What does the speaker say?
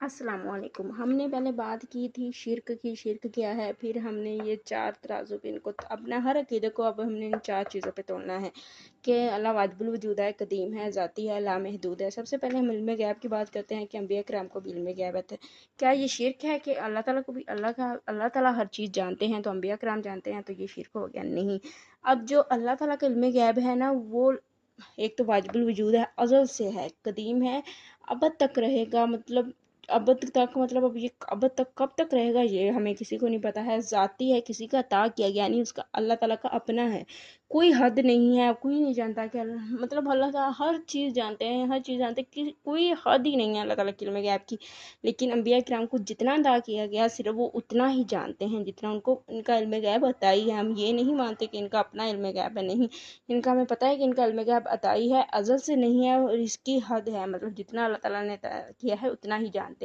السلام علیکم۔ ہم نے پہلے بات کی تھی شرک کی، شرک کیا ہے، پھر ہم نے یہ 4 ترازو پہ ان کو اپنا ہر عقیدے کو اب ہم نے ان 4 چیزوں پہ تولنا ہے کہ اللہ واجب الوجود ہے، قدیم ہے، ذاتی ہے، لامحدود ہے۔ سب سے پہلے ہم علم غیب کی بات کرتے ہیں کہ انبیاء کرام کو بھی علم غیب ہے۔ کیا یہ شرک ہے کہ اللہ تعالیٰ کو بھی اللہ تعالیٰ ہر چیز جانتے ہیں تو انبیاء کرام جانتے ہیں، تو یہ شرک ہو گیا؟ نہیں۔ اب جو اللہ تعالیٰ کا علم غیب ہے نا، وہ ایک تو واجب الوجود ہے، ازل سے ہے، قدیم ہے، ابد تک رہے گا، مطلب ابد تک، مطلب اب یہ ابد تک کب تک رہے گا یہ ہمیں کسی کو نہیں پتا ہے۔ ذاتی ہے، کسی کا عطا کیا گیا نہیں، اس کا اللہ تعالیٰ کا اپنا ہے، کوئی حد نہیں ہے، کوئی نہیں جانتا کہ مطلب اللہ تعالیٰ ہر چیز جانتے ہیں، ہر چیز جانتے ہیں، کوئی حد ہی نہیں ہے اللہ تعالیٰ کے علم غیب کی۔ لیکن انبیاء کرام کو جتنا عطا کیا گیا صرف وہ اتنا ہی جانتے ہیں جتنا ان کا علم غیب عطائی ہے۔ ہم یہ نہیں مانتے کہ ان کا اپنا علم غیب ہے، نہیں، ان کا ہمیں پتہ ہے کہ ان کا علم غیب عطائی ہے، ازل سے نہیں ہے، اور اس کی حد ہے، مطلب جتنا اللہ تعالیٰ نے عطا کیا ہے اتنا ہی جانتے ہیں۔